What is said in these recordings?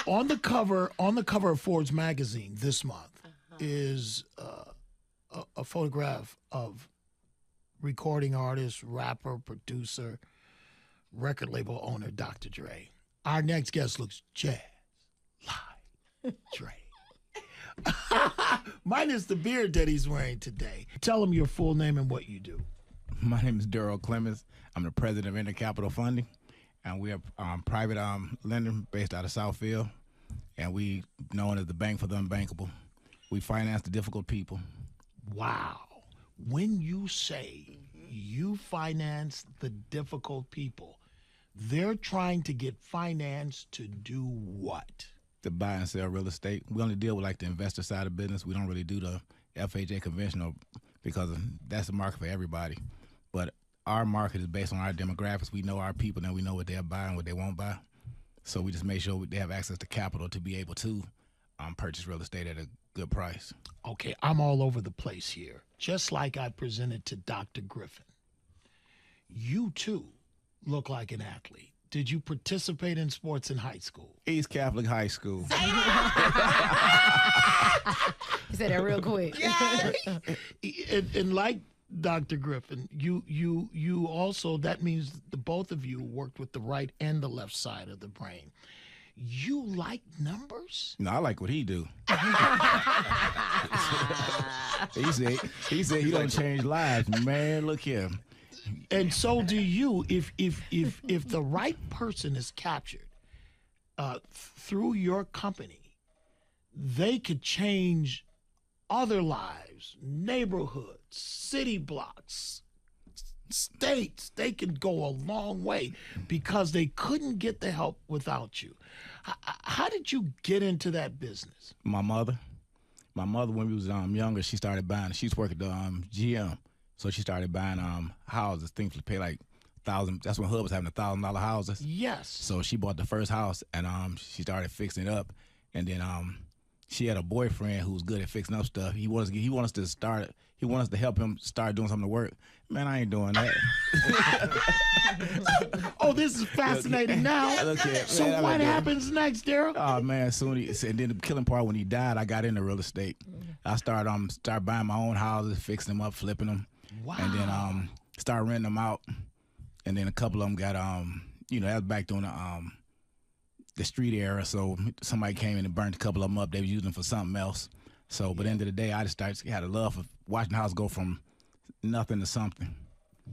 On the cover of Forbes magazine this month is a photograph of recording artist, rapper, producer, record label owner Dr. Dre. Our next guest looks jazz like Dre. Minus the beard that he's wearing today. Tell him your full name and what you do. My name is Darryl Clements. I'm the president of InterCapital Funding, and we are private lender based out of Southfield, and we known as the bank for the unbankable. We finance the difficult people. Wow. When you say you finance the difficult people, they're trying to get finance to do what? To buy and sell real estate. We only deal with like the investor side of business. We don't really do the FHA conventional because that's the market for everybody. But our market is based on our demographics. We know our people and we know what they'll buy and what they won't buy. So we just make sure they have access to capital to be able to purchase real estate at a good price. Okay, I'm all over the place here. Just like I presented to Dr. Griffin. You too look like an athlete. Did you participate in sports in high school? East Catholic High School. You said that real quick. And like Dr. Griffin, you also, that means the both of you worked with the right and the left side of the brain. You like numbers? No, I like what he do. he said he don't change lives. Man, look here. And so do you. If the right person is captured through your company, they could change other lives, neighborhoods, city blocks, states. They could go a long way because they couldn't get the help without you. How did you get into that business? My mother, when we was younger, she started buying. She used to work at the GM, so she started buying houses. Things to pay like $1,000. That's when HUD was having $1,000 houses. Yes. So she bought the first house and she started fixing it up, and then she had a boyfriend who was good at fixing up stuff. He wanted us to help him start doing some of the work. Man, I ain't doing that. Oh, this is fascinating now. So man, what happens next, Darryl? Oh man, and then the killing part, when he died, I got into real estate. I started buying my own houses, fixing them up, flipping them. Wow. And then started renting them out. And then a couple of them got that was back during the street era. So somebody came in and burned a couple of them up. They were using them for something else. So, but at the end of the day, I just had a love for watching the house go from nothing to something.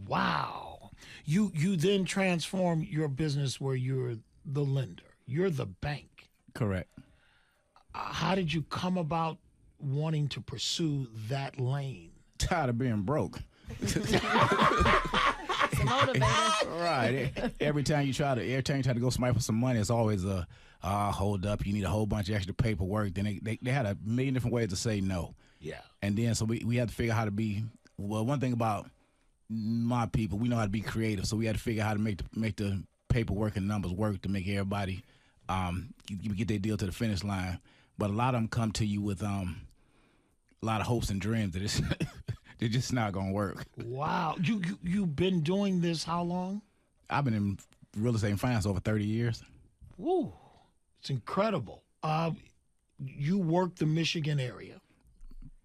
Wow. You then transform your business where you're the lender. You're the bank. Correct. How did you come about wanting to pursue that lane? Tired of being broke. It's a motivator. Right. Every time you try to go somebody for some money, it's always hold up. You need a whole bunch of extra paperwork. Then they had a million different ways to say no. Yeah. And then so we had to figure out how to be. Well, one thing about my people, we know how to be creative. So we had to figure out how to make the paperwork and numbers work to make everybody you get their deal to the finish line. But a lot of them come to you with a lot of hopes and dreams that it's they're just not gonna work. Wow. You've been doing this how long? I've been in real estate and finance over 30 years. Woo. It's incredible. You work the Michigan area.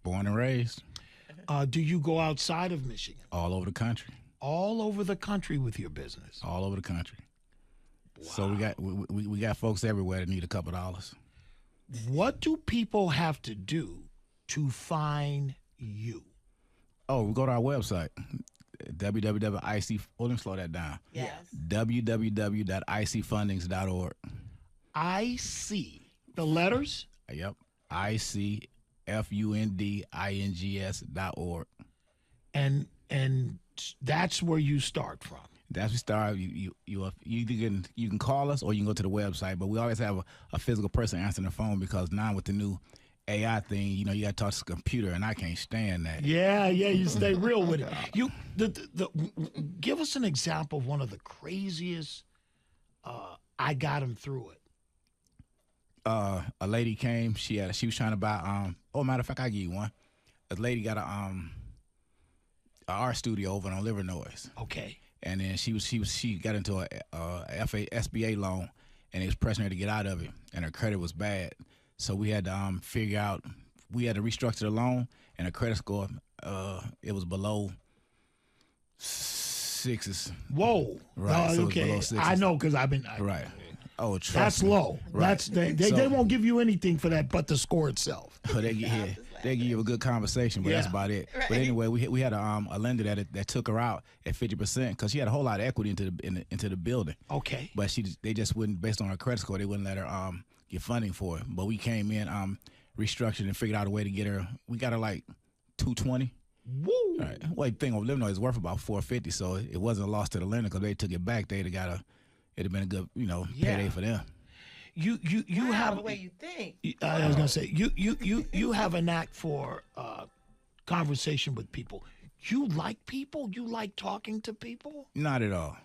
Born and raised. Do you go outside of Michigan? All over the country. All over the country with your business? All over the country. Wow. So we got folks everywhere that need a couple dollars. What do people have to do to find you? Oh, we go to our website, www.ic. Let me slow that down. Yes. www.icfundings.org. IC. The letters? Yep. ICFUNDINGS.org. And that's where you start from. That's where we start. You can call us or you can go to the website, but we always have a physical person answering the phone because now with the new AI thing, you got to talk to the computer, and I can't stand that. Yeah, you stay real with it. Give us an example of one of the craziest. I got him through it. A lady came. She was trying to buy. Matter of fact, I give you one. A lady got a art studio over on Livernois. Okay. And then she got into a SBA loan, and they was pressing her to get out of it, and her credit was bad. So we had to figure out, we had to restructure the loan, and her credit score, it was below 6s. Whoa. Right. So okay. it was below 6s. I know because I've been. Right. Oh, trust That's me. low. Right. They won't give you anything for that but the score itself. They give you a good conversation, but that's about it. Right. But anyway, we had a lender that took her out at 50% because she had a whole lot of equity into the building. Okay. But they just wouldn't, based on her credit score, they wouldn't let her get funding for it. But we came in, restructured and figured out a way to get her. We got her like 220. Woo. Right. Well, the thing of Illinois is worth about 450, so it wasn't a loss to the lender because they took it back. It'd have been a good payday for them. You have the way you think. I was gonna say you have a knack for conversation with people. You like people. You like talking to people. Not at all.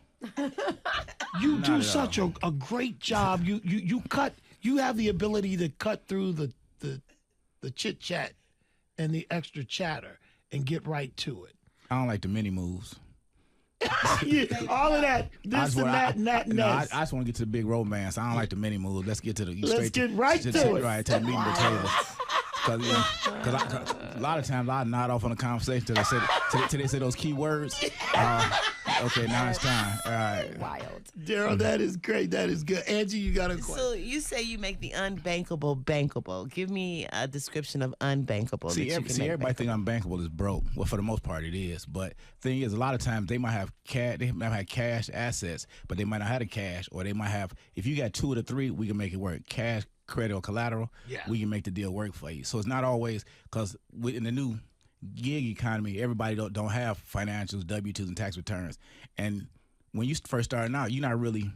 You Not do at such a great job. You cut. You have the ability to cut through the chit chat and the extra chatter and get right to it. I don't like the mini moves. Yeah, all of that, this and that, and that, and No, I that. just want to get to the big romance. I don't like the mini moves. Let's get to the get right to it. Right, to the meat and potatoes. Because a lot of times I nod off on a conversation till they say those key words. Okay, now it's time. All right. Wild. Darryl, that is great. That is good. Angie, you got a question. So you say you make the unbankable bankable. Give me a description of unbankable. Everybody think unbankable is broke. Well, for the most part, it is. But thing is, a lot of times they might have cash assets, but they might not have the cash, or they might have. If you got 2 of the 3, we can make it work. Cash, credit, or collateral. Yeah. We can make the deal work for you. So it's not always because in the new gig economy, everybody don't have financials, W-2s, and tax returns. And when you first starting out, you're not really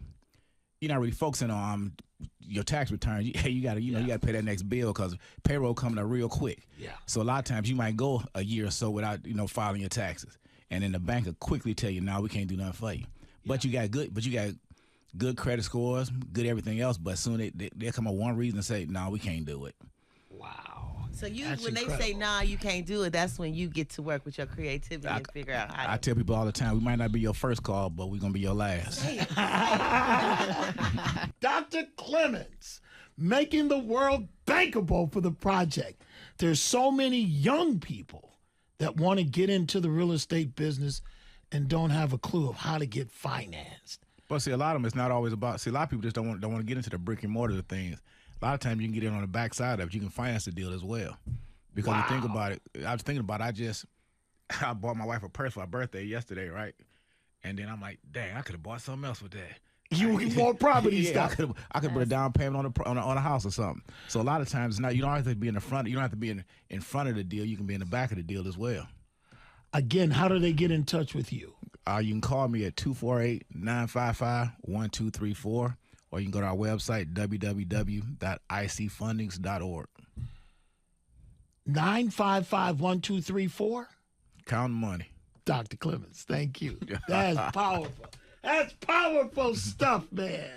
focusing on your tax returns. You got to pay that next bill because payroll coming up real quick. Yeah. So a lot of times you might go a year or so without filing your taxes, and then the bank will quickly tell you, "No, we can't do nothing for you." But you got good credit scores, good everything else. But soon they come up one reason and say, "No, we can't do it." Wow. So That's when they say, incredible. "Nah, you can't do it," that's when you get to work with your creativity and figure out how I to. tell people all the time, we might not be your first call, but we're gonna be your last. Dr. Clements, making the world bankable for the project. There's so many young people that want to get into the real estate business and don't have a clue of how to get financed. But see, a lot of them, it's not always about. See, a lot of people just don't want to get into the brick and mortar of things. A lot of times you can get in on the backside of it. You can finance the deal as well. Because you think about it, I was thinking about it, I bought my wife a purse for her birthday yesterday, right? And then I'm like, dang, I could have bought something else with that. You want property Yeah, stuff. I could put a down payment on a house or something. So a lot of times, you don't have to be in the front. You don't have to be in front of the deal. You can be in the back of the deal as well. Again, how do they get in touch with you? You can call me at 248-955-1234, or you can go to our website, www.icfundings.org. 955-1234? Count money. Dr. Clements, thank you. That's powerful. That's powerful stuff, man.